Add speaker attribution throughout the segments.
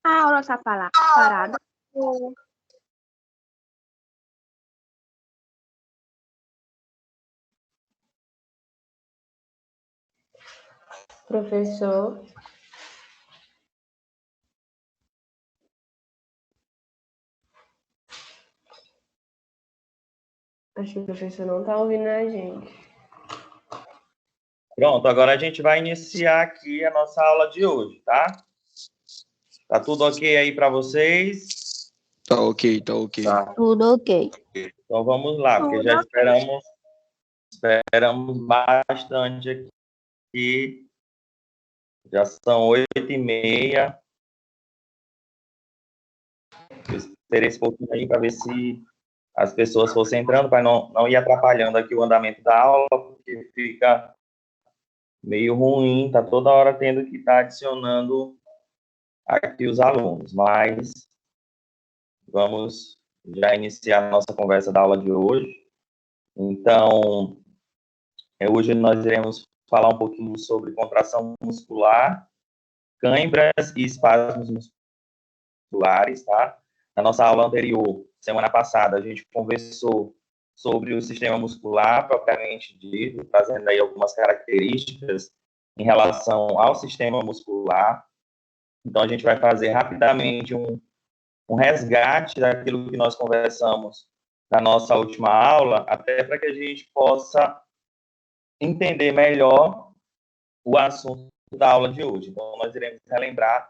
Speaker 1: A aula está parada.
Speaker 2: Professor, acho que o professor não está ouvindo a gente.
Speaker 3: Pronto, agora a gente vai iniciar aqui a nossa aula de hoje, tá? Tá tudo ok aí para vocês?
Speaker 4: Tá ok, tá ok.
Speaker 3: Tá.
Speaker 1: Tudo ok.
Speaker 3: Então vamos lá, porque já esperamos bastante aqui. Já são 8h30. Eu esperei esse pouquinho aí para ver se as pessoas fossem entrando, para não ir atrapalhando aqui o andamento da aula, porque fica meio ruim, tá toda hora tendo que estar adicionando aqui os alunos, mas vamos já iniciar a nossa conversa da aula de hoje. Então, hoje nós iremos falar um pouquinho sobre contração muscular, cãibras e espasmos musculares, tá? Na nossa aula anterior, semana passada, a gente conversou sobre o sistema muscular propriamente dito, trazendo aí algumas características em relação ao sistema muscular. Então, a gente vai fazer rapidamente um resgate daquilo que nós conversamos na nossa última aula, até para que a gente possa entender melhor o assunto da aula de hoje. Então, nós iremos relembrar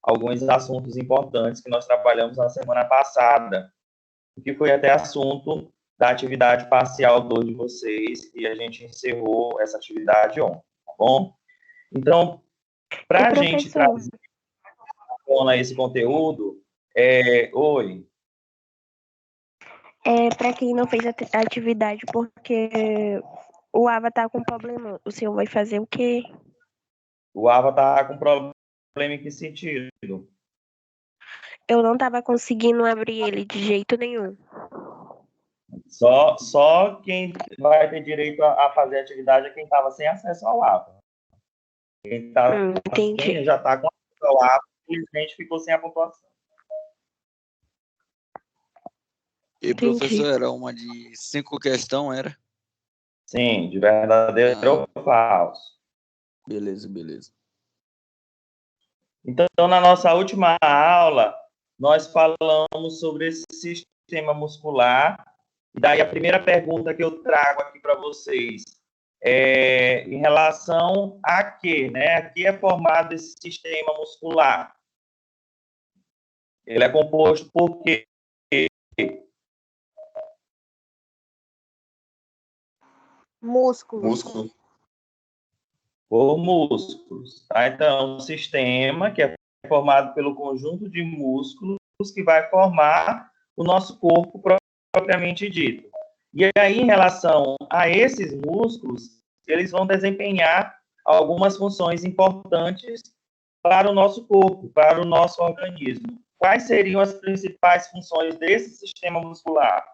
Speaker 3: alguns assuntos importantes que nós trabalhamos na semana passada, que foi até assunto da atividade parcial 2 de vocês, e a gente encerrou essa atividade ontem, tá bom? Então, para a gente trazer esse conteúdo, oi.
Speaker 1: Para quem não fez a atividade, porque o Ava tá com problema, o senhor vai fazer o quê?
Speaker 3: O Ava tá com problema em que sentido?
Speaker 1: Eu não estava conseguindo abrir ele de jeito nenhum.
Speaker 3: Só quem vai ter direito a fazer a atividade é quem estava sem acesso ao Ava. Quem já está com acesso ao Ava, infelizmente ficou sem a pontuação.
Speaker 4: E professor, era uma de 5 questões, era?
Speaker 3: Sim, de verdadeiro ou falso.
Speaker 4: Beleza, beleza.
Speaker 3: Então, na nossa última aula, nós falamos sobre esse sistema muscular. E daí a primeira pergunta que eu trago aqui para vocês é em relação a quê, né? A que é formado esse sistema muscular? Ele é composto por quê?
Speaker 1: Músculos.
Speaker 3: Por músculos. Tá? Então, um sistema que é formado pelo conjunto de músculos que vai formar o nosso corpo propriamente dito. E aí, em relação a esses músculos, eles vão desempenhar algumas funções importantes para o nosso corpo, para o nosso organismo. Quais seriam as principais funções desse sistema muscular?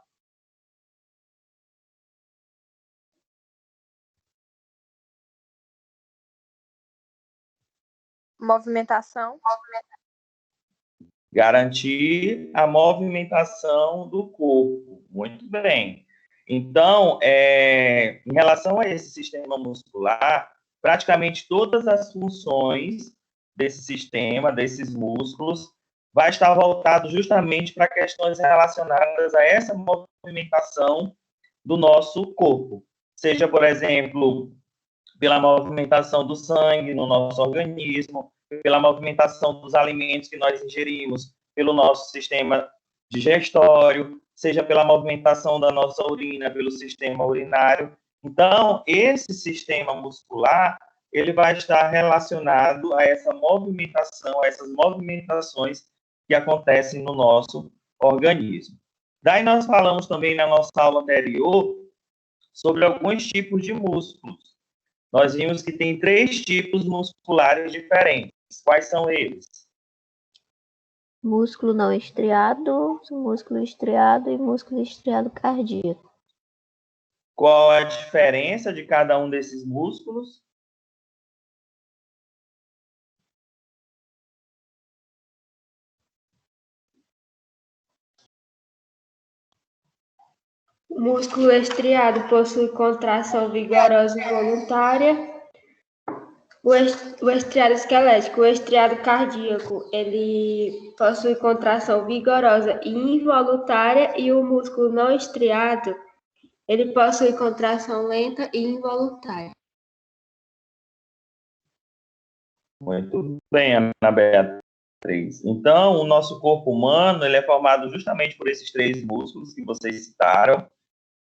Speaker 5: Movimentação.
Speaker 3: Garantir a movimentação do corpo. Muito bem. Então, em relação a esse sistema muscular, praticamente todas as funções desse sistema, desses músculos, vai estar voltado justamente para questões relacionadas a essa movimentação do nosso corpo. Seja, por exemplo, pela movimentação do sangue no nosso organismo, pela movimentação dos alimentos que nós ingerimos, pelo nosso sistema digestório, seja pela movimentação da nossa urina, pelo sistema urinário. Então, esse sistema muscular, ele vai estar relacionado a essa movimentação, a essas movimentações que acontecem no nosso organismo. Daí nós falamos também na nossa aula anterior sobre alguns tipos de músculos. Nós vimos que tem 3 tipos musculares diferentes. Quais são eles?
Speaker 1: Músculo não estriado, músculo estriado e músculo estriado cardíaco.
Speaker 3: Qual a diferença de cada um desses músculos?
Speaker 2: O músculo estriado possui contração vigorosa e voluntária. O estriado esquelético, o estriado cardíaco, ele possui contração vigorosa e involuntária, e o músculo não estriado, ele possui contração lenta e involuntária.
Speaker 3: Muito bem, Ana Beatriz. Então, o nosso corpo humano ele é formado justamente por esses três músculos que vocês citaram: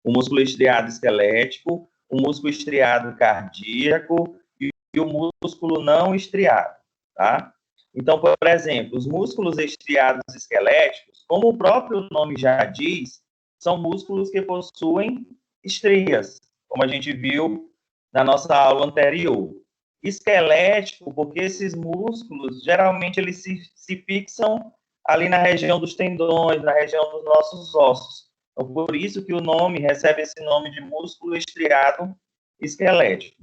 Speaker 3: o músculo estriado esquelético, o músculo estriado cardíaco e o músculo não estriado, tá? Então, por exemplo, os músculos estriados esqueléticos, como o próprio nome já diz, são músculos que possuem estrias, como a gente viu na nossa aula anterior. Esquelético, porque esses músculos, geralmente, eles se fixam ali na região dos tendões, na região dos nossos ossos. Então, por isso que o nome recebe esse nome de músculo estriado esquelético.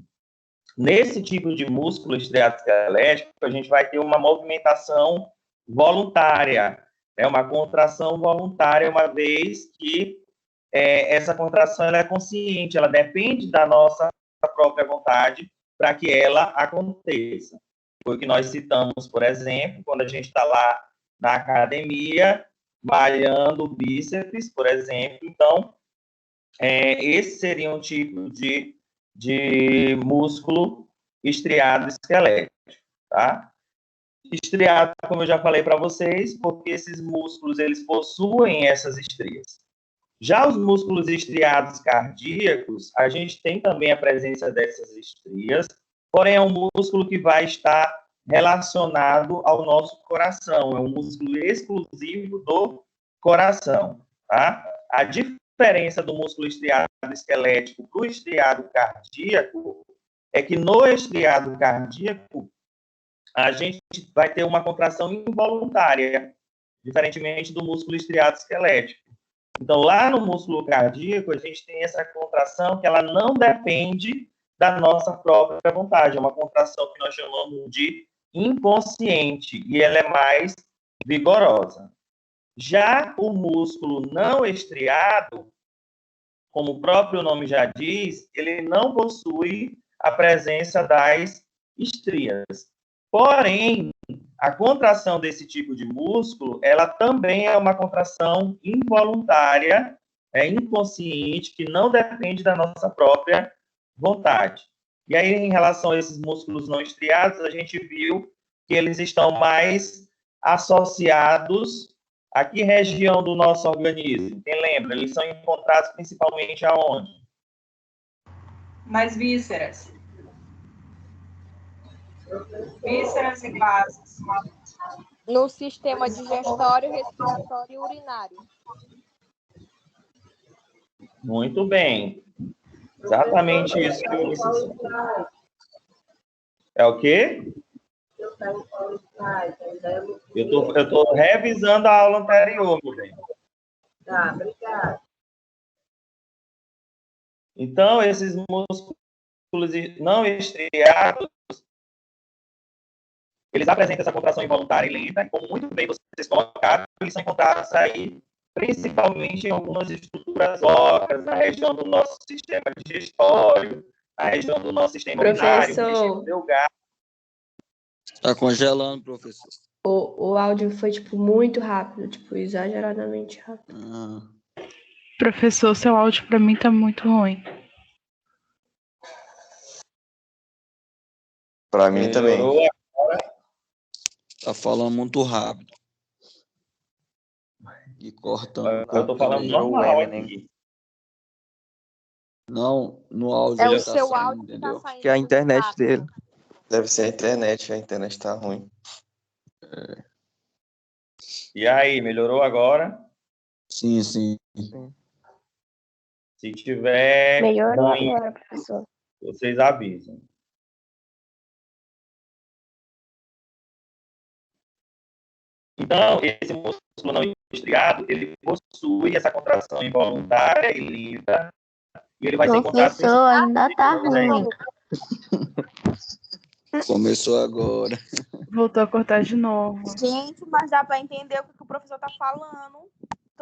Speaker 3: Nesse tipo de músculo estriado esquelético, a gente vai ter uma movimentação voluntária, uma contração voluntária, uma vez que essa contração ela é consciente, ela depende da nossa própria vontade para que ela aconteça. Foi o que nós citamos, por exemplo, quando a gente está lá na academia, malhando bíceps, por exemplo. Então, esse seria um tipo de músculo estriado esquelético, tá? Estriado, como eu já falei para vocês, porque esses músculos, eles possuem essas estrias. Já os músculos estriados cardíacos, a gente tem também a presença dessas estrias, porém é um músculo que vai estar relacionado ao nosso coração, é um músculo exclusivo do coração, tá? A diferença do músculo estriado esquelético para o estriado cardíaco é que no estriado cardíaco a gente vai ter uma contração involuntária, diferentemente do músculo estriado esquelético. Então, lá no músculo cardíaco, a gente tem essa contração que ela não depende da nossa própria vontade. É uma contração que nós chamamos de inconsciente e ela é mais vigorosa. Já o músculo não estriado, como o próprio nome já diz, ele não possui a presença das estrias. Porém, a contração desse tipo de músculo, ela também é uma contração involuntária, inconsciente, que não depende da nossa própria vontade. E aí, em relação a esses músculos não estriados, a gente viu que eles estão mais associados a que região do nosso organismo? Quem lembra? Eles são encontrados principalmente aonde?
Speaker 6: Nas vísceras. Vísceras e bases.
Speaker 5: No sistema digestório, respiratório e urinário.
Speaker 3: Muito bem. Exatamente isso que eu disse. É o quê? Eu tô revisando a aula anterior, meu bem.
Speaker 7: Tá, obrigada.
Speaker 3: Então, esses músculos não estriados, eles apresentam essa contração involuntária e lenta, e como muito bem vocês colocaram, eles são encontrados aí, principalmente em algumas estruturas ósseas, na região do nosso sistema digestório, na região do nosso sistema urinário, sistema delgado.
Speaker 4: Tá congelando, professor.
Speaker 2: O áudio foi, muito rápido, exageradamente rápido.
Speaker 8: Professor, seu áudio para mim tá muito ruim.
Speaker 9: Para mim também.
Speaker 4: Tá falando muito rápido. E cortando.
Speaker 3: Eu tô falando normal aqui.
Speaker 4: Não, no áudio.
Speaker 5: É o
Speaker 4: tá
Speaker 5: seu
Speaker 4: saindo,
Speaker 5: áudio que
Speaker 4: entendeu?
Speaker 5: tá saindo.
Speaker 9: Que é a internet
Speaker 5: rápido.
Speaker 9: dele. Deve ser a internet tá ruim.
Speaker 3: E aí, melhorou agora?
Speaker 4: Sim.
Speaker 3: Se tiver
Speaker 1: Melhorou
Speaker 3: ruim,
Speaker 1: agora, professor.
Speaker 3: vocês avisam. Então, esse músculo não estriado, ele possui essa contração involuntária e lenta, e ele vai ser encontrado...
Speaker 10: Professor, ainda tá ruim.
Speaker 4: Começou agora.
Speaker 8: Voltou a cortar de novo.
Speaker 5: Gente, mas dá para entender o que o professor tá falando.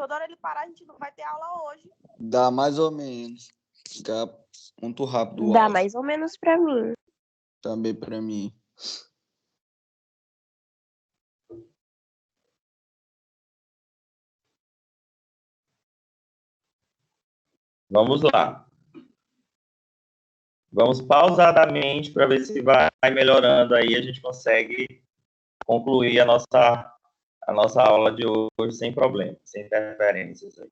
Speaker 5: toda hora ele parar, a gente não vai ter aula hoje.
Speaker 4: Dá mais ou menos. Fica muito rápido o
Speaker 1: Dá
Speaker 4: áudio.
Speaker 1: mais ou menos pra mim.
Speaker 4: Também para mim.
Speaker 3: Vamos lá. Vamos pausadamente para ver se vai melhorando aí, a gente consegue concluir a nossa aula de hoje sem problema, sem interferências aí.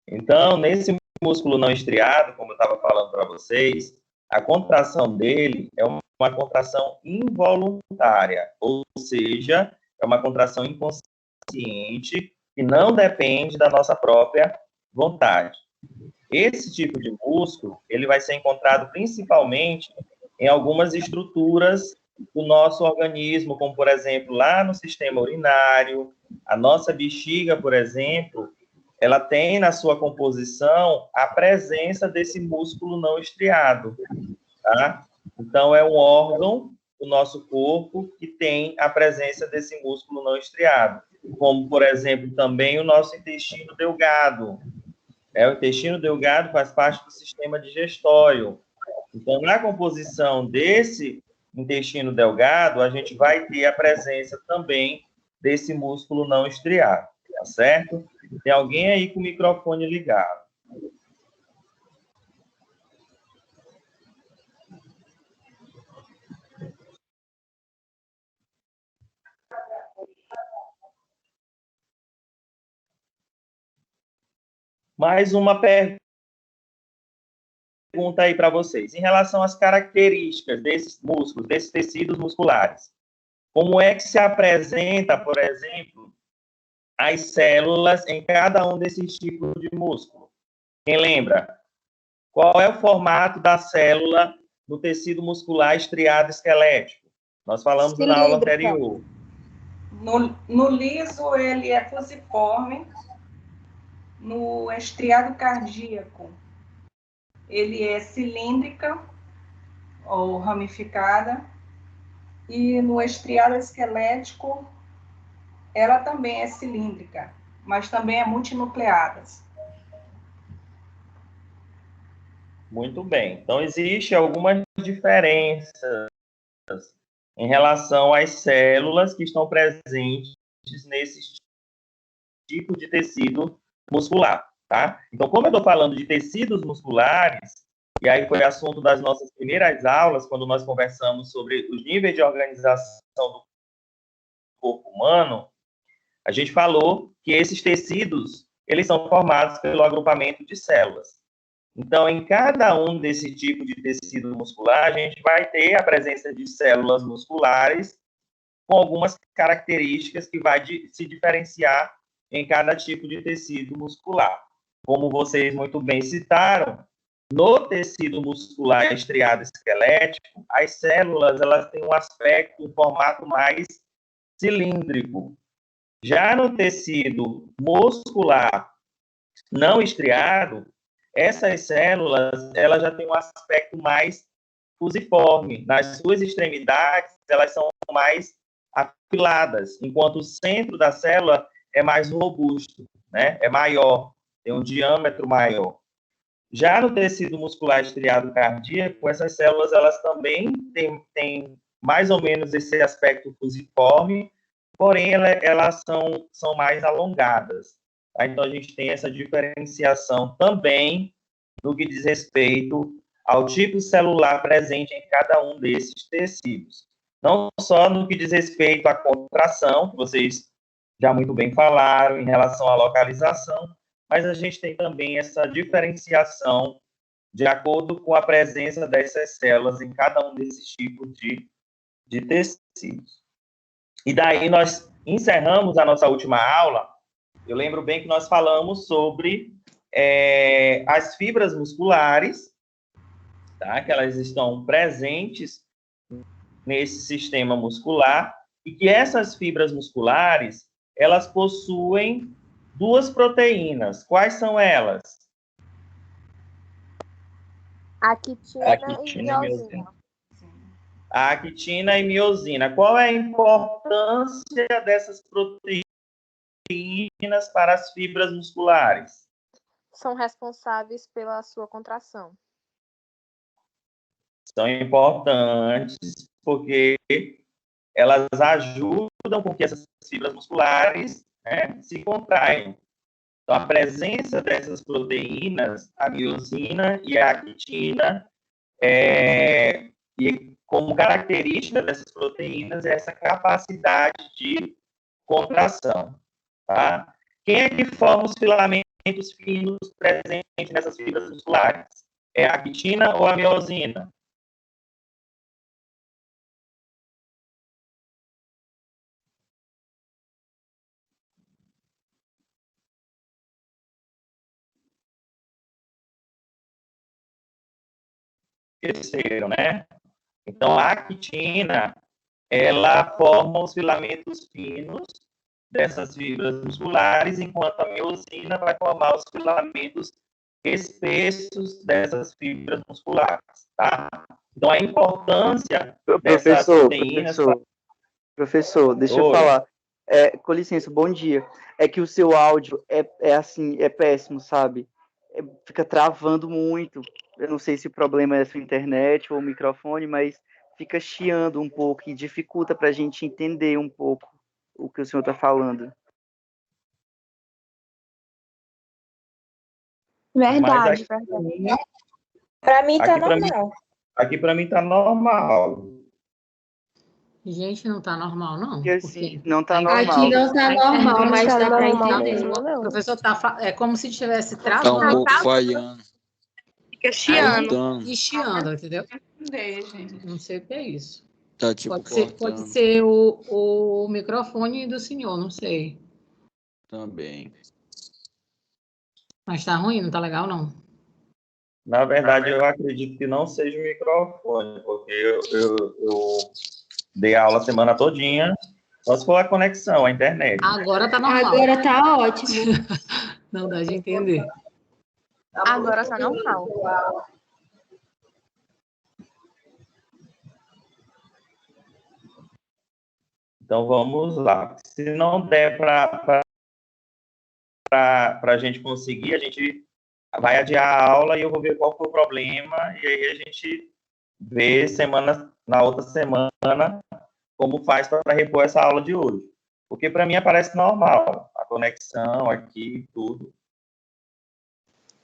Speaker 3: Então, nesse músculo não estriado, como eu estava falando para vocês, a contração dele é uma contração involuntária, ou seja, é uma contração inconsciente que não depende da nossa própria vontade. Esse tipo de músculo, ele vai ser encontrado principalmente em algumas estruturas do nosso organismo, como, por exemplo, lá no sistema urinário, a nossa bexiga, por exemplo, ela tem na sua composição a presença desse músculo não estriado, tá? Então, é um órgão do nosso corpo que tem a presença desse músculo não estriado, como, por exemplo, também o nosso intestino delgado. O intestino delgado faz parte do sistema digestório. Então, na composição desse intestino delgado, a gente vai ter a presença também desse músculo não estriado, tá certo? Tem alguém aí com o microfone ligado. Mais uma pergunta aí para vocês. Em relação às características desses músculos, desses tecidos musculares, como é que se apresenta, por exemplo, as células em cada um desses tipos de músculo? Quem lembra? Qual é o formato da célula no tecido muscular estriado esquelético? Nós falamos na aula anterior.
Speaker 6: No liso, ele é fusiforme. No estriado cardíaco, ele é cilíndrica ou ramificada. E no estriado esquelético, ela também é cilíndrica, mas também é multinucleada.
Speaker 3: Muito bem. Então, existem algumas diferenças em relação às células que estão presentes nesse tipo de tecido muscular, tá? Então, como eu estou falando de tecidos musculares, e aí foi assunto das nossas primeiras aulas, quando nós conversamos sobre os níveis de organização do corpo humano, a gente falou que esses tecidos, eles são formados pelo agrupamento de células. Então, em cada um desse tipo de tecido muscular, a gente vai ter a presença de células musculares com algumas características que vai se diferenciar em cada tipo de tecido muscular. Como vocês muito bem citaram, no tecido muscular estriado esquelético, as células elas têm um aspecto, um formato mais cilíndrico. Já no tecido muscular não estriado, essas células elas já têm um aspecto mais fusiforme. Nas suas extremidades, elas são mais afiladas, enquanto o centro da célula é mais robusto, né? É maior, tem um diâmetro maior. Já no tecido muscular estriado cardíaco, essas células elas também têm mais ou menos esse aspecto fusiforme, porém elas são mais alongadas. Tá? Então, a gente tem essa diferenciação também no que diz respeito ao tipo celular presente em cada um desses tecidos. Não só no que diz respeito à contração, que vocês já muito bem falaram, em relação à localização, mas a gente tem também essa diferenciação de acordo com a presença dessas células em cada um desses tipos de tecidos. E daí nós encerramos a nossa última aula. Eu lembro bem que nós falamos sobre as fibras musculares, tá? Que elas estão presentes nesse sistema muscular e que essas fibras musculares, elas possuem duas proteínas. Quais são elas?
Speaker 5: A quitina e miosina.
Speaker 3: A actina e miosina. Qual é a importância dessas proteínas proteínas para as fibras musculares?
Speaker 5: São responsáveis pela sua contração.
Speaker 3: São importantes porque elas ajudam com que essas fibras musculares, né, se contraiam. Então, a presença dessas proteínas, a miosina e a actina, e como característica dessas proteínas, é essa capacidade de contração. Tá? Quem é que forma os filamentos finos presentes nessas fibras musculares? É a actina ou a miosina? Terceiro, né? Então, a actina, ela forma os filamentos finos dessas fibras musculares, enquanto a miosina vai formar os filamentos espessos dessas fibras musculares, tá? Então, a importância dessas proteínas...
Speaker 11: Professor, deixa eu
Speaker 3: Oi.
Speaker 11: falar. Com licença, bom dia. É que o seu áudio é péssimo, sabe? Fica travando muito. Eu não sei se o problema é a sua internet ou o microfone, mas fica chiando um pouco e dificulta para a gente entender um pouco o que o senhor está falando.
Speaker 2: Verdade.
Speaker 5: Para mim tá
Speaker 3: Aqui pra
Speaker 5: normal.
Speaker 3: Aqui para mim tá normal.
Speaker 12: Gente, não tá normal, não.
Speaker 11: Porque não tá normal.
Speaker 2: Aqui não tá normal, mas
Speaker 1: tá
Speaker 2: dá para
Speaker 1: normal
Speaker 2: entender.
Speaker 1: mesmo,
Speaker 12: O
Speaker 1: não.
Speaker 12: professor é como se estivesse
Speaker 4: Tá
Speaker 12: travando.
Speaker 4: um pouco falhando.
Speaker 8: Fica chiando.
Speaker 4: Cortando.
Speaker 12: E chiando, entendeu?
Speaker 8: Entender, gente.
Speaker 12: Não sei o que é isso.
Speaker 4: Tá tipo
Speaker 12: Pode
Speaker 4: cortando
Speaker 12: ser o microfone do senhor, não sei.
Speaker 4: também.
Speaker 12: Mas tá ruim, não tá legal, não.
Speaker 3: Na verdade, eu acredito que não seja o microfone, porque eu dei aula a semana todinha, só se for a conexão, a internet.
Speaker 12: Agora tá normal.
Speaker 2: Agora tá ótimo.
Speaker 12: Não dá de entender.
Speaker 5: Agora tá normal.
Speaker 3: Então, vamos lá. Se não der para a gente conseguir, a gente vai adiar a aula e eu vou ver qual foi o problema, e aí a gente vê na outra semana como faz para repor essa aula de hoje. Porque para mim aparece normal, a conexão aqui, tudo.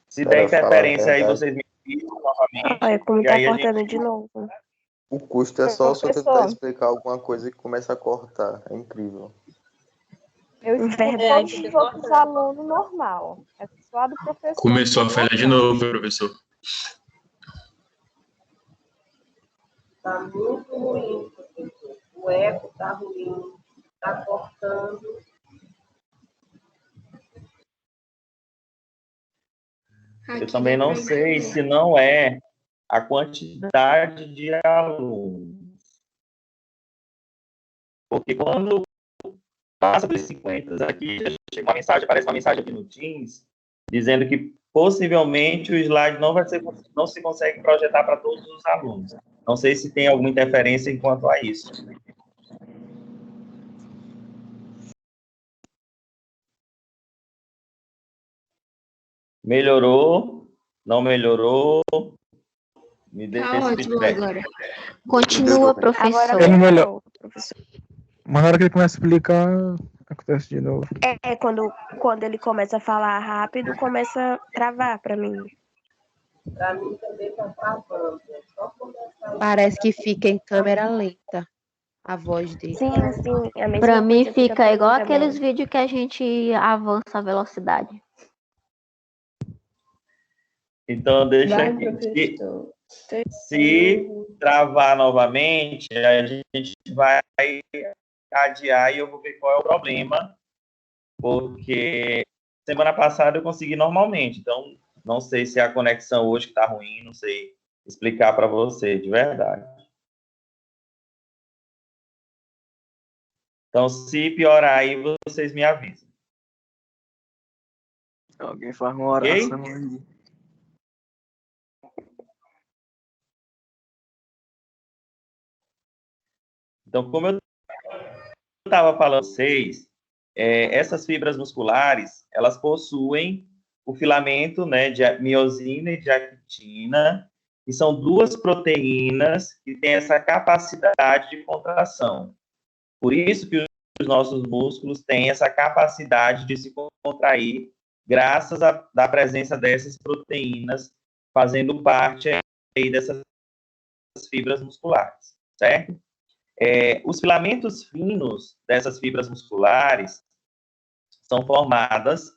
Speaker 3: Se der interferência aí, vocês me dizem novamente.
Speaker 1: Olha, como
Speaker 3: e
Speaker 1: tá
Speaker 3: aí a
Speaker 1: cortando
Speaker 3: gente...
Speaker 1: de novo.
Speaker 9: O custo é só o senhor tentar
Speaker 5: Professor.
Speaker 9: explicar alguma coisa e começa a cortar. É incrível.
Speaker 5: Eu escuto
Speaker 1: Verdade.
Speaker 5: todos os outros alunos normal. É só a do professor.
Speaker 13: Começou a falhar de novo, professor.
Speaker 7: Tá muito ruim, professor. O eco tá ruim, tá cortando.
Speaker 3: Eu também não sei se não é a quantidade de alunos. Porque quando passa dos 50, aqui chega uma mensagem, aparece uma mensagem aqui no Teams, dizendo que possivelmente o slide não se consegue projetar para todos os alunos. Não sei se tem alguma interferência enquanto a isso. Melhorou? Não melhorou? Me dê
Speaker 2: Tá
Speaker 3: esse
Speaker 2: ótimo
Speaker 3: feedback.
Speaker 2: agora.
Speaker 10: Continua, professor.
Speaker 1: Agora melhorou, professor.
Speaker 13: Mas na hora que ele começa a explicar, acontece de novo.
Speaker 1: Quando ele começa a falar rápido, começa a travar para mim.
Speaker 7: Para mim também tá travando. É só começar.
Speaker 14: Parece que fica em câmera lenta a voz dele.
Speaker 1: Sim. É a mesma
Speaker 10: Pra mim
Speaker 1: coisa que
Speaker 10: fica
Speaker 1: pra mim
Speaker 10: igual
Speaker 1: também.
Speaker 10: aqueles vídeos que a gente avança a velocidade.
Speaker 3: Então, deixa
Speaker 2: Vai,
Speaker 3: aqui.
Speaker 2: professor.
Speaker 3: Se travar novamente, a gente vai adiar e eu vou ver qual é o problema, porque semana passada eu consegui normalmente, então não sei se é a conexão hoje que está ruim, não sei explicar para você, de verdade. Então, se piorar aí, vocês me avisam.
Speaker 11: Alguém faz uma oração aí.
Speaker 3: Então, como eu estava falando para vocês, essas fibras musculares, elas possuem o filamento, né, de miosina e de actina, que são duas proteínas que têm essa capacidade de contração. Por isso que os nossos músculos têm essa capacidade de se contrair graças à presença dessas proteínas fazendo parte aí dessas fibras musculares, certo? Os filamentos finos dessas fibras musculares são formadas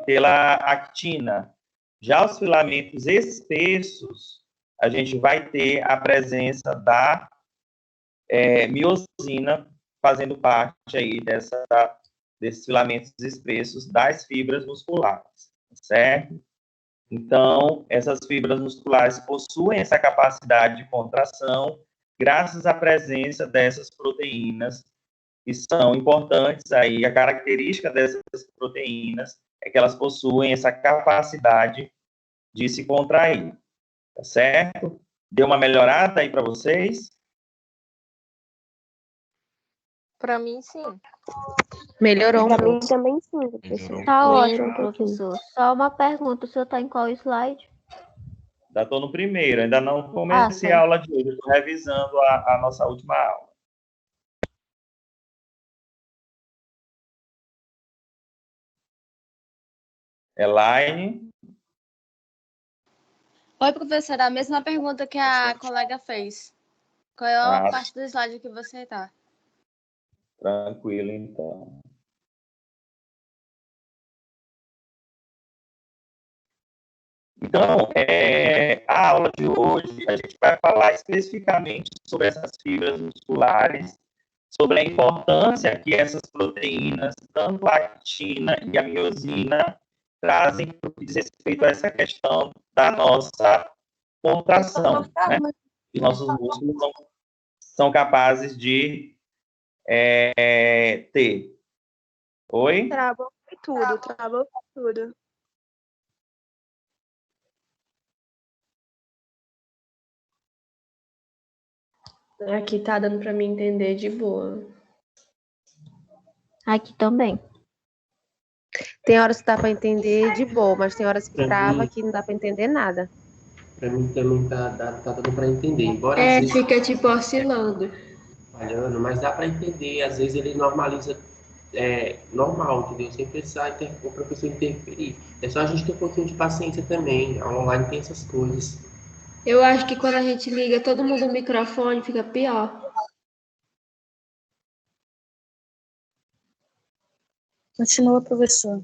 Speaker 3: pela actina. Já os filamentos espessos, a gente vai ter a presença da miosina fazendo parte aí desses filamentos espessos das fibras musculares, certo? Então, essas fibras musculares possuem essa capacidade de contração graças à presença dessas proteínas que são importantes aí. A característica dessas proteínas é que elas possuem essa capacidade de se contrair, tá certo? Deu uma melhorada aí para vocês?
Speaker 5: Para mim, sim.
Speaker 14: Melhorou um
Speaker 1: Para mim
Speaker 14: pouco.
Speaker 1: também sim, professor.
Speaker 10: Tá ótimo,
Speaker 1: Melhorou um pouquinho.
Speaker 10: professor. Só uma pergunta, o senhor tá em qual slide?
Speaker 3: Ainda estou no primeiro, ainda não comecei a aula de hoje, estou revisando a nossa última aula. Elaine?
Speaker 15: Oi, professora, a mesma pergunta que a colega fez. Qual é a parte do slide que você está?
Speaker 3: Tranquilo, então. Então, a aula de hoje, a gente vai falar especificamente sobre essas fibras musculares, sobre a importância que essas proteínas, tanto a actina e a miosina, trazem no que diz respeito a essa questão da nossa contração, né? Que nossos músculos são capazes de ter. Oi?
Speaker 1: Travou tudo.
Speaker 2: Aqui tá dando para mim entender de boa.
Speaker 10: Aqui também.
Speaker 14: Tem horas que dá para entender de boa, mas tem horas que trava que não dá para entender nada.
Speaker 16: Para mim também tá dando para entender. Embora às vezes
Speaker 2: Fica tipo oscilando.
Speaker 16: falhando, mas dá para entender. Às vezes ele normaliza normal, entendeu? Sem precisar o professor interferir. É só a gente ter um pouquinho de paciência também. A online tem essas coisas.
Speaker 2: Eu acho que quando a gente liga todo mundo o microfone, fica pior.
Speaker 17: Continua, professor.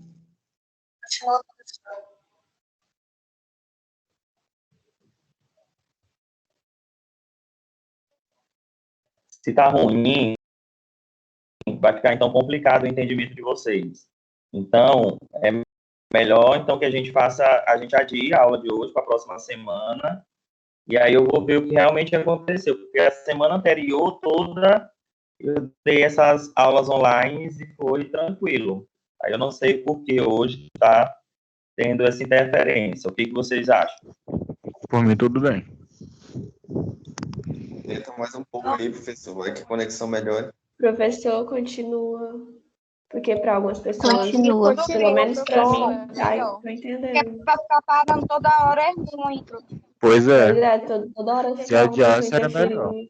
Speaker 3: Se está ruim, vai ficar então complicado o entendimento de vocês. Então, é melhor então que a gente adie a aula de hoje para a próxima semana, e aí eu vou ver o que realmente aconteceu, porque a semana anterior toda eu dei essas aulas online e foi tranquilo. Aí eu não sei por que hoje está tendo essa interferência. O que vocês acham?
Speaker 13: Por mim, tudo bem.
Speaker 9: Tenta mais um pouco aí, professor. Vai que a conexão melhora.
Speaker 2: Professor, continua. Porque para algumas pessoas,
Speaker 10: Continua.
Speaker 2: pelo menos para mim,
Speaker 15: Melhor.
Speaker 2: tô entendendo.
Speaker 18: Pra ficar parando toda hora é muito.
Speaker 13: Pois é.
Speaker 2: Pois é, toda hora
Speaker 13: Se
Speaker 2: fica um
Speaker 13: adiasse,
Speaker 2: professor
Speaker 13: era
Speaker 2: interferindo.
Speaker 13: melhor.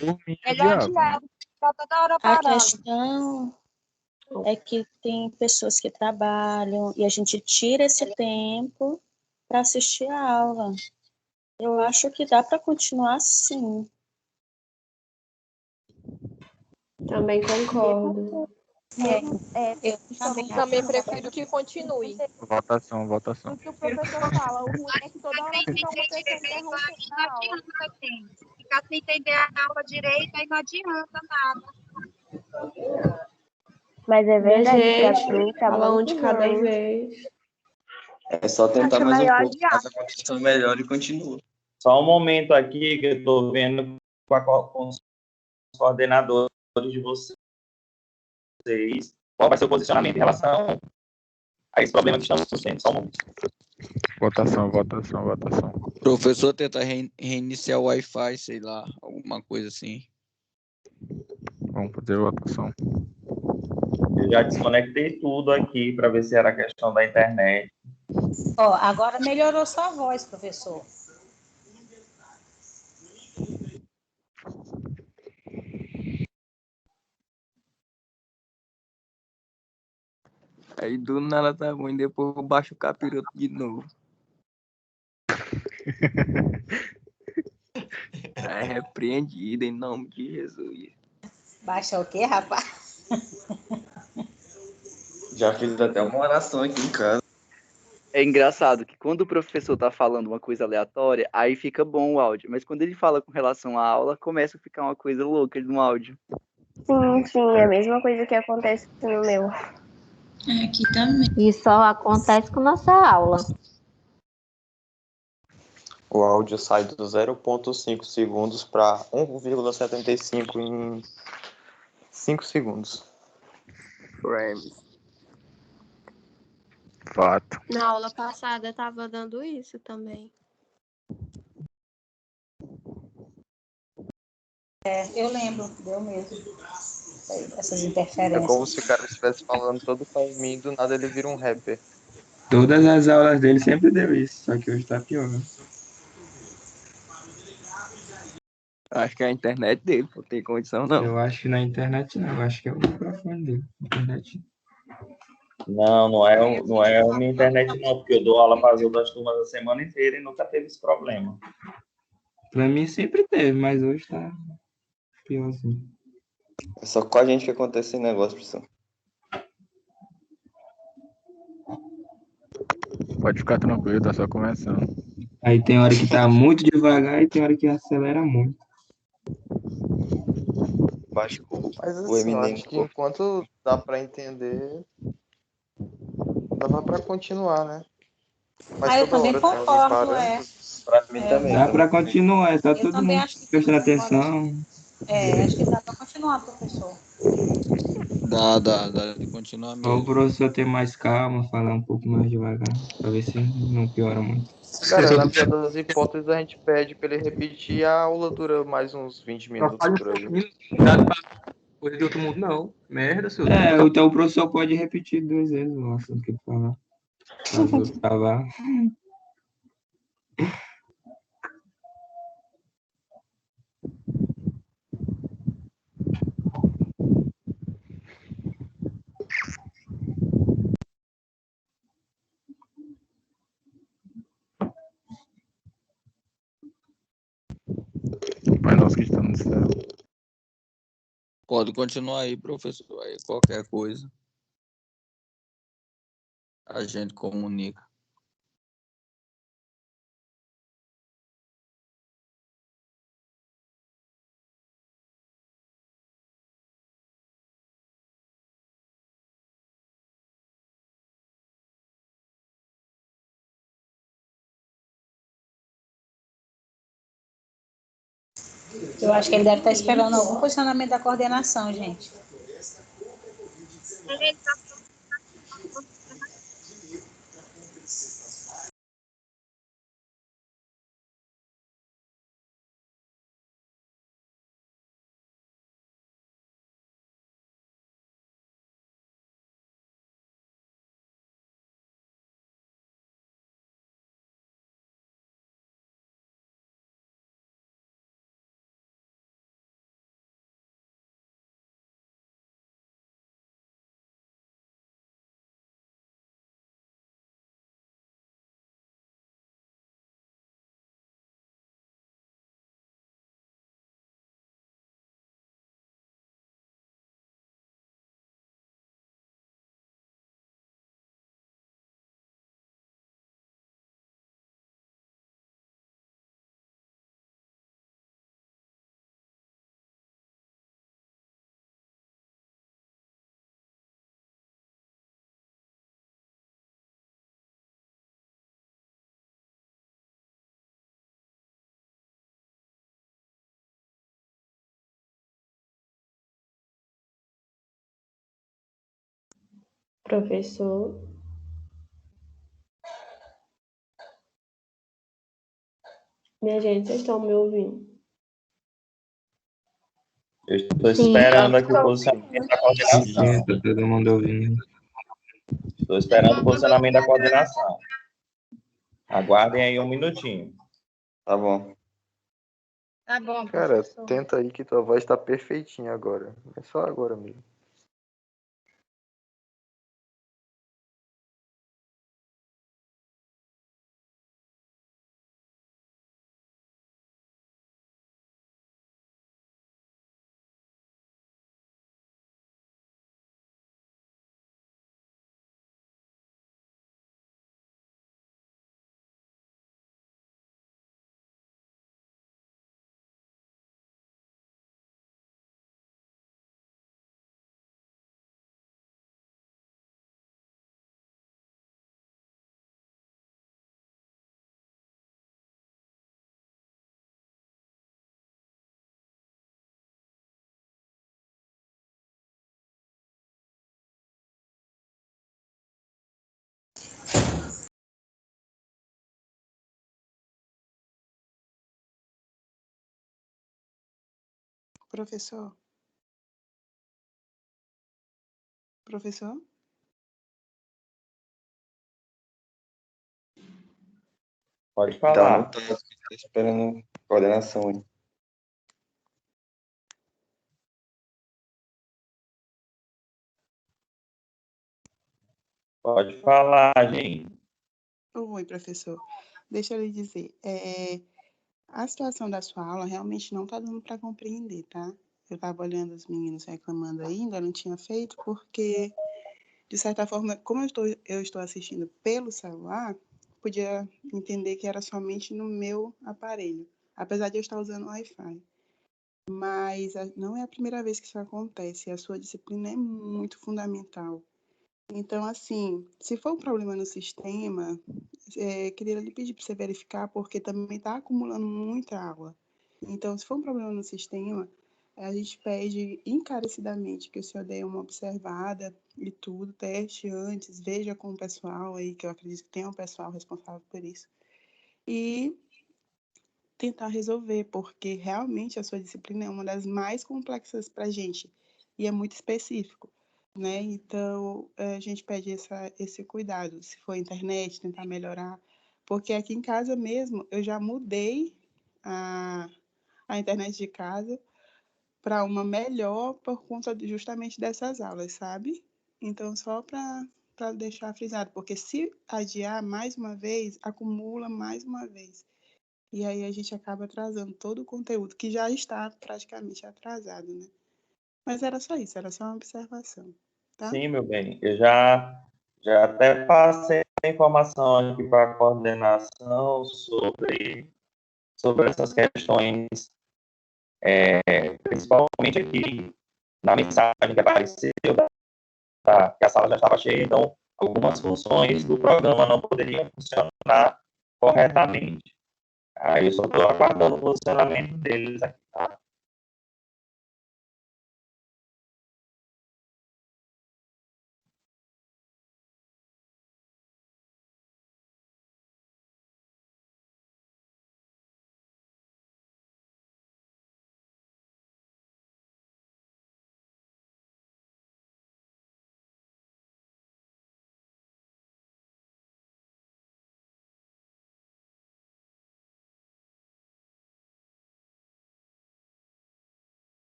Speaker 13: Por mim,
Speaker 18: Melhor
Speaker 13: adiava.
Speaker 18: adiado. Tá toda hora
Speaker 17: A
Speaker 18: parando.
Speaker 17: questão é que tem pessoas que trabalham e a gente tira esse tempo para assistir a aula. Eu acho que dá para continuar sim.
Speaker 2: Também concordo.
Speaker 5: Eu também prefiro que continue.
Speaker 13: Votação.
Speaker 5: O que o professor fala, o ruim é que toda hora fica acontecendo interrupção na aula.
Speaker 18: Ficar sem entender a aula direito, aí não adianta nada.
Speaker 1: Mas é verdade,
Speaker 2: Gente,
Speaker 1: pra mim tá
Speaker 2: fala um
Speaker 1: muito
Speaker 2: de cada
Speaker 1: ruim.
Speaker 2: vez.
Speaker 9: É só tentar
Speaker 1: Acho
Speaker 9: mais um
Speaker 1: melhor
Speaker 9: pouco,
Speaker 1: adiar.
Speaker 9: mas a conexão melhora e continua.
Speaker 3: Só um momento aqui que eu estou vendo com os coordenadores de vocês qual vai ser o posicionamento em relação a esse problema que estamos discutindo. Só um momento.
Speaker 13: Votação.
Speaker 4: Professor, tenta reiniciar o Wi-Fi, sei lá, alguma coisa assim.
Speaker 13: Vamos fazer a votação.
Speaker 3: Eu já desconectei tudo aqui para ver se era questão da internet.
Speaker 17: Ó, agora melhorou sua voz, professor.
Speaker 4: Aí do nada tá ruim, depois eu baixo o capiroto de novo. É repreendido em nome de Jesus.
Speaker 17: Baixa o quê, rapaz?
Speaker 9: Já fiz até uma oração aqui em casa.
Speaker 11: É engraçado que quando o professor tá falando uma coisa aleatória, aí fica bom o áudio. Mas quando ele fala com relação à aula, começa a ficar uma coisa louca no áudio.
Speaker 1: Sim, é a mesma coisa que acontece no meu.
Speaker 17: Aqui também.
Speaker 10: E só acontece com nossa aula.
Speaker 9: O áudio sai do 0,5 segundos para 1,75 em 5 segundos.
Speaker 4: Frames.
Speaker 13: Fato.
Speaker 19: Na aula passada tava dando isso também.
Speaker 17: Eu lembro, deu mesmo. Essas
Speaker 9: É
Speaker 17: interferências.
Speaker 9: como se o cara estivesse falando todo calminho e do nada ele vira um rapper.
Speaker 20: Todas as aulas dele sempre deu isso, só que hoje tá pior.
Speaker 4: Acho que é a internet dele, não tem condição não.
Speaker 20: Eu acho que na internet não, eu acho que é o microfone dele. Internet.
Speaker 3: Não é a minha internet não, porque eu dou aula para as outras turmas a semana inteira e nunca teve esse problema.
Speaker 20: Pra mim sempre teve, mas hoje tá piorzinho.
Speaker 9: É só com a gente que acontece esse negócio, professor.
Speaker 13: Pode ficar tranquilo, tá só começando.
Speaker 20: Aí tem hora que tá muito devagar e tem hora que acelera muito.
Speaker 9: Mas
Speaker 21: Mas
Speaker 9: o
Speaker 21: assim, eu
Speaker 9: Eminem.
Speaker 21: acho que enquanto dá para entender, dava para continuar, né? Mas
Speaker 17: Eu
Speaker 21: toda
Speaker 17: também
Speaker 21: hora tem alguém
Speaker 17: concordo,
Speaker 21: parando.
Speaker 9: Pra mim também.
Speaker 20: Dá pra continuar, é só
Speaker 17: Eu
Speaker 20: todo
Speaker 17: também
Speaker 20: mundo
Speaker 17: acho que
Speaker 20: prestando atenção.
Speaker 17: acho que dá para continuar, professor.
Speaker 4: Dá de continuar
Speaker 20: Só o
Speaker 4: mesmo.
Speaker 20: professor ter mais calma, falar um pouco mais devagar, pra ver se não piora muito.
Speaker 21: Cara, na pior das hipóteses, a gente pede para ele repetir, a aula dura mais uns 20 minutos por aí.
Speaker 22: Coisa de outro mundo, não. Merda, seu.
Speaker 20: Então o professor pode repetir 2 vezes o assunto que ele falar. Caso travar.
Speaker 13: Pai nosso que está no céu.
Speaker 4: Pode continuar aí, professor. Aí qualquer coisa a gente comunica.
Speaker 17: Eu acho que ele deve estar esperando algum posicionamento da coordenação, gente.
Speaker 19: Professor. Minha gente, vocês estão me ouvindo?
Speaker 3: Eu estou esperando aqui o posicionamento da coordenação.
Speaker 20: Sim, tá todo mundo ouvindo.
Speaker 3: Estou esperando o posicionamento da coordenação. Aguardem aí um minutinho.
Speaker 21: Tá bom.
Speaker 17: Tá bom,
Speaker 21: Cara,
Speaker 17: professor.
Speaker 21: tenta aí que tua voz tá perfeitinha agora. É só agora mesmo.
Speaker 6: Professor? Professor?
Speaker 3: Pode
Speaker 21: Tá
Speaker 3: falar.
Speaker 21: anotado, tá esperando coordenação aí.
Speaker 3: Pode falar, gente.
Speaker 6: Oi, professor. Deixa eu lhe dizer, a situação da sua aula realmente não está dando para compreender, tá? Eu estava olhando os meninos reclamando ainda, não tinha feito, porque, de certa forma, como eu estou assistindo pelo celular, podia entender que era somente no meu aparelho, apesar de eu estar usando o Wi-Fi. Mas não é a primeira vez que isso acontece, a sua disciplina é muito fundamental. Então, assim, se for um problema no sistema, queria lhe pedir para você verificar, porque também está acumulando muita aula. Então, se for um problema no sistema, a gente pede encarecidamente que o senhor dê uma observada e tudo, teste antes, veja com o pessoal aí, que eu acredito que tem um pessoal responsável por isso, e tentar resolver, porque realmente a sua disciplina é uma das mais complexas para a gente e é muito específico, né? Então, a gente pede esse cuidado. Se for internet, tentar melhorar, porque aqui em casa mesmo eu já mudei a internet de casa para uma melhor por conta justamente dessas aulas, sabe? Então, só para deixar frisado, porque se adiar mais uma vez, acumula mais uma vez. E aí a gente acaba atrasando todo o conteúdo que já está praticamente atrasado, né? Mas era só isso, era só uma observação, tá?
Speaker 3: Sim, meu bem. Eu já até passei a informação aqui para a coordenação sobre essas questões, principalmente aqui na mensagem que apareceu, que a sala já estava cheia, então algumas funções do programa não poderiam funcionar corretamente. Aí eu só estou aguardando o funcionamento deles aqui, tá?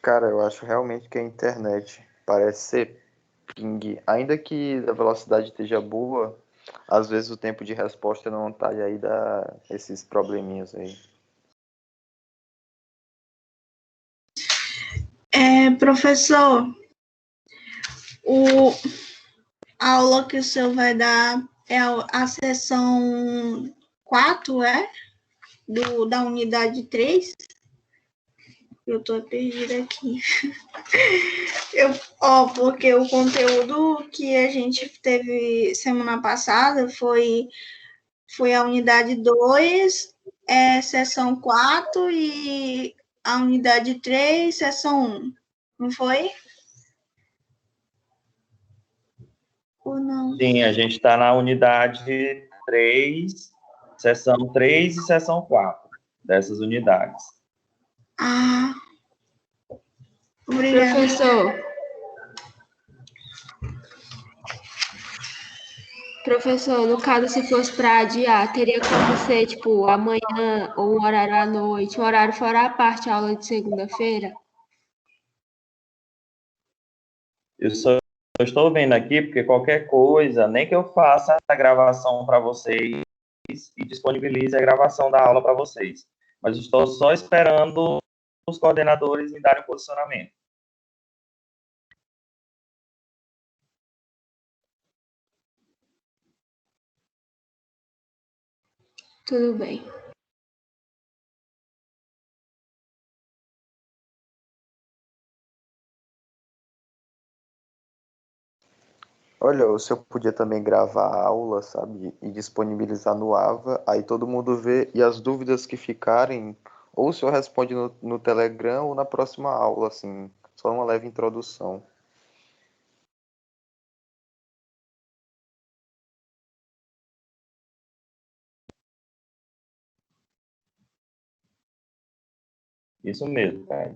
Speaker 21: Cara, eu acho realmente que a internet parece ser ping. Ainda que a velocidade esteja boa, às vezes o tempo de resposta não tá, e aí dá esses probleminhas aí.
Speaker 8: Professor, a aula que o senhor vai dar é a sessão 4, da unidade 3? Eu tô perdida aqui. Porque o conteúdo que a gente teve semana passada foi a unidade 2, sessão 4, e a unidade 3, sessão 1. Não foi? ou não?
Speaker 3: Sim, a gente está na unidade 3, seção 3 e seção 4 dessas unidades.
Speaker 8: Ah, obrigada.
Speaker 2: Professor, no caso, se fosse para adiar, teria como ser, tipo, amanhã ou um horário à noite, um horário fora a parte, a aula de segunda-feira?
Speaker 3: Eu só estou vendo aqui porque qualquer coisa, nem que eu faça a gravação para vocês e disponibilize a gravação da aula para vocês. Mas eu estou só esperando os coordenadores me darem o posicionamento.
Speaker 2: Tudo bem.
Speaker 21: Olha, o senhor podia também gravar a aula, sabe, e disponibilizar no AVA, aí todo mundo vê, e as dúvidas que ficarem, ou o senhor responde no Telegram ou na próxima aula, assim, só uma leve introdução.
Speaker 3: Isso mesmo, cara.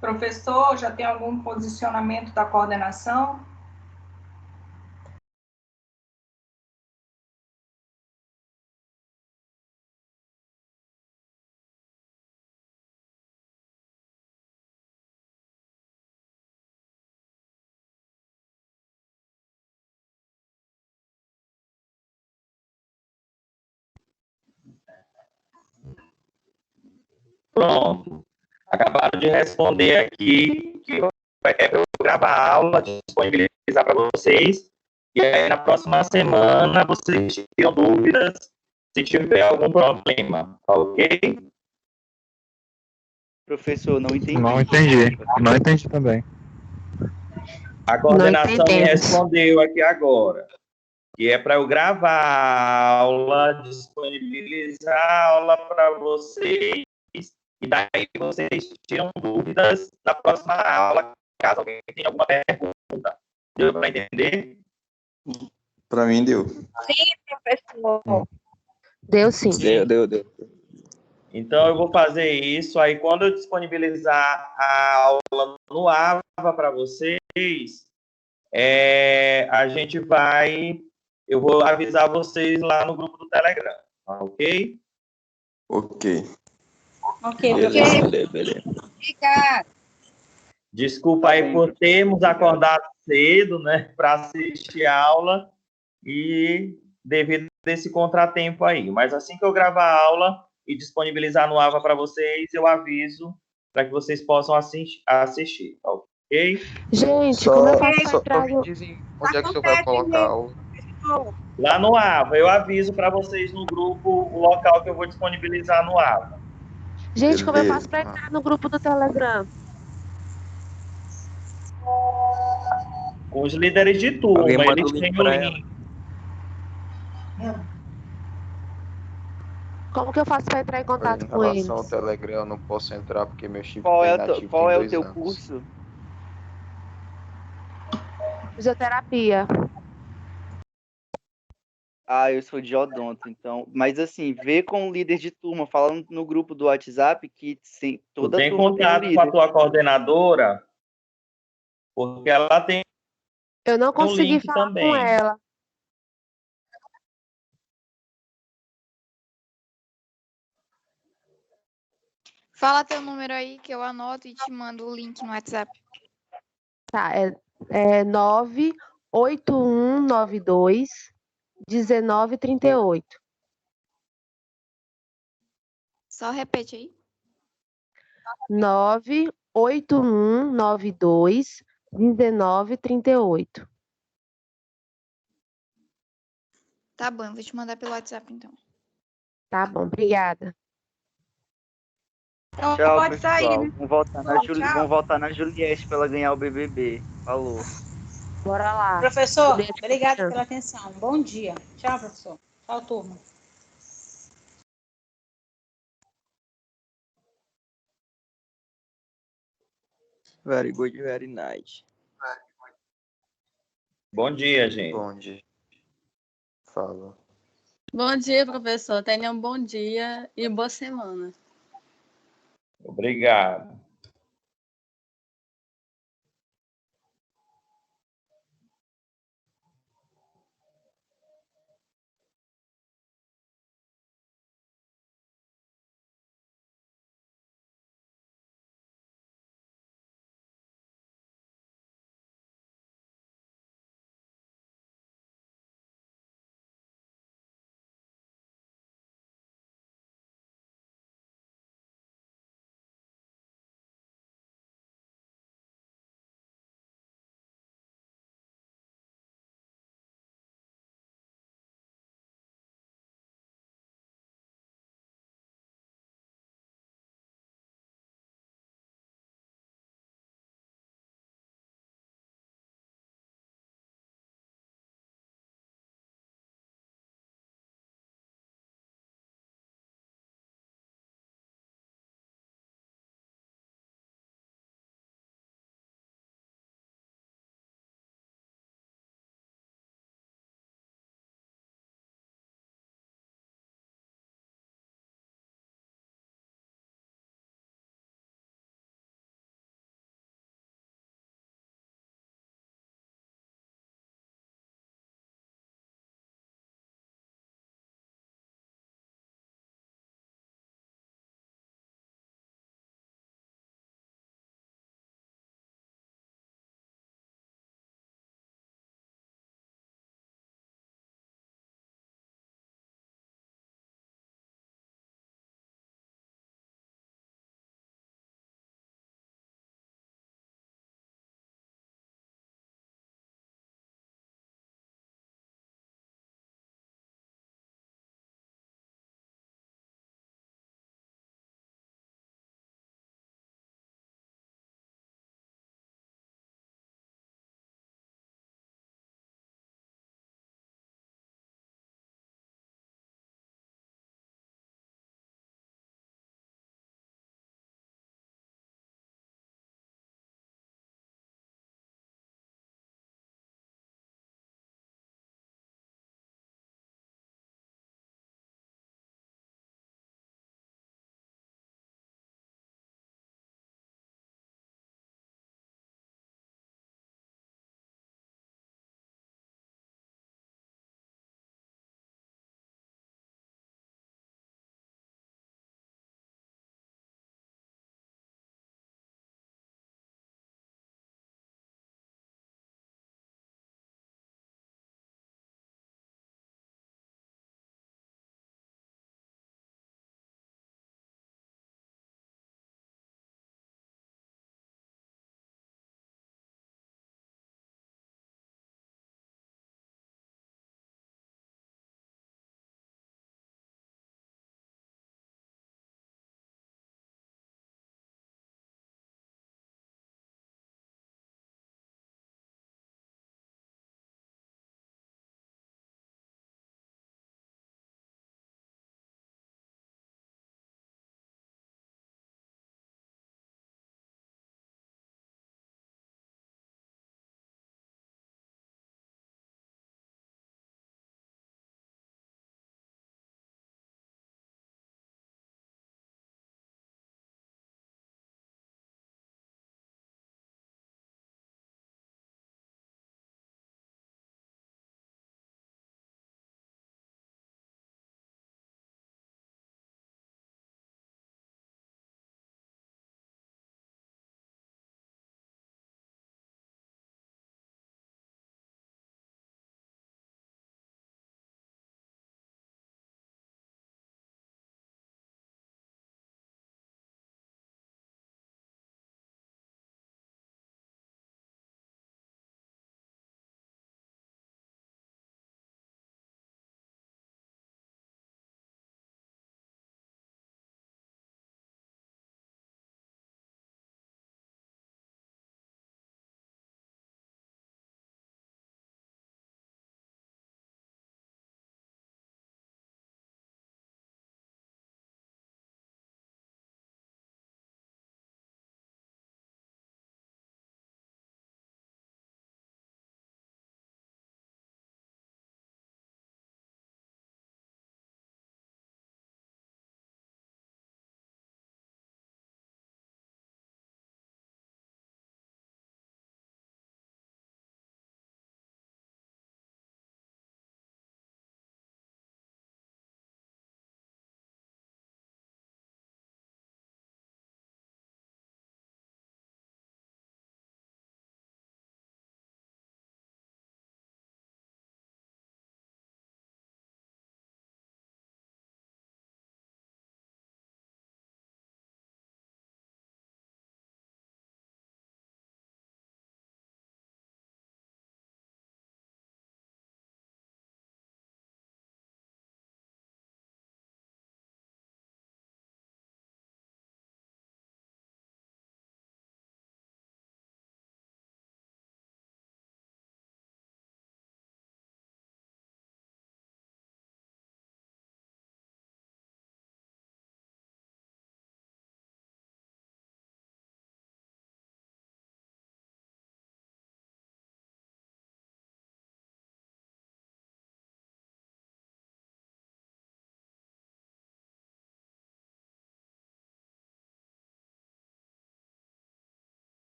Speaker 7: Professor, já tem algum posicionamento da coordenação?
Speaker 3: Pronto. Acabaram de responder aqui que vai ter eu gravar a aula, disponibilizar para vocês. E aí, na próxima semana, vocês tiram dúvidas se tiver algum problema, tá ok?
Speaker 11: Professor, não entendi.
Speaker 13: Não entendi. Não entendi também.
Speaker 3: A coordenação me respondeu aqui agora, que é para eu gravar a aula, disponibilizar a aula para vocês, e daí vocês tiram dúvidas na próxima aula, caso alguém tenha alguma pergunta. Deu para entender?
Speaker 21: Para mim deu.
Speaker 18: Sim, professor.
Speaker 1: Deu sim.
Speaker 4: Deu.
Speaker 3: Então, eu vou fazer isso. Aí, quando eu disponibilizar a aula no AVA para vocês, a gente vai... Eu vou avisar vocês lá no grupo do Telegram, tá ok?
Speaker 21: Ok.
Speaker 18: Ok,
Speaker 4: Beleza.
Speaker 18: Obrigada.
Speaker 3: Desculpa aí por termos acordado cedo, né, para assistir a aula e devido a esse contratempo aí. Mas assim que eu gravar a aula e disponibilizar no AVA para vocês, eu aviso para que vocês possam assistir, tá ok?
Speaker 1: Gente, como eu faço
Speaker 21: Só
Speaker 1: pra entrar
Speaker 21: me dizem onde é que o senhor vai colocar a aula.
Speaker 3: Lá no AVA, eu aviso para vocês no grupo o local que eu vou disponibilizar no AVA.
Speaker 1: Gente, como eu faço para entrar no grupo do Telegram?
Speaker 3: Com os líderes de turma,
Speaker 4: Alguém manda
Speaker 3: eles
Speaker 4: o link
Speaker 3: têm o
Speaker 4: pra
Speaker 3: link.
Speaker 1: Como que eu faço para entrar em contato
Speaker 21: Em
Speaker 1: com eles?
Speaker 21: relação ao Telegram, eu não posso entrar porque meu chip
Speaker 11: Qual
Speaker 21: está
Speaker 11: é,
Speaker 21: inativo
Speaker 11: qual
Speaker 21: tem
Speaker 11: é o
Speaker 21: 2
Speaker 11: teu
Speaker 21: anos.
Speaker 11: curso?
Speaker 1: Fisioterapia.
Speaker 11: Ah, eu sou de odonto, então. Mas assim, vê com o líder de turma, falando no grupo do WhatsApp que sim,
Speaker 3: Tu
Speaker 11: toda
Speaker 3: tem
Speaker 11: turma tem um
Speaker 3: contato com a
Speaker 11: líder.
Speaker 3: tua coordenadora? Porque ela tem
Speaker 1: Eu não
Speaker 3: o
Speaker 1: consegui
Speaker 3: link
Speaker 1: falar com
Speaker 3: também.
Speaker 1: ela.
Speaker 12: Fala teu número aí que eu anoto e te mando o link no WhatsApp.
Speaker 1: Tá, é 98192-1938.
Speaker 12: Só repete aí.
Speaker 1: 98192-1938.
Speaker 12: Tá bom, eu vou te mandar pelo WhatsApp então.
Speaker 1: Tá bom, obrigada.
Speaker 18: Então,
Speaker 11: Tchau,
Speaker 18: pode
Speaker 11: pessoal.
Speaker 18: sair, né?
Speaker 11: Vamos votar na Juliette para ela ganhar o BBB. Falou.
Speaker 1: Bora lá.
Speaker 5: Professor,
Speaker 1: Juliette
Speaker 5: obrigada
Speaker 1: Cristiano.
Speaker 5: pela atenção. Bom dia. Tchau, professor. Tchau, turma.
Speaker 4: Very good, very nice.
Speaker 3: Bom dia, gente.
Speaker 21: Bom dia. Fala.
Speaker 15: Bom dia, professor. Tenha um bom dia e boa semana.
Speaker 3: Obrigado.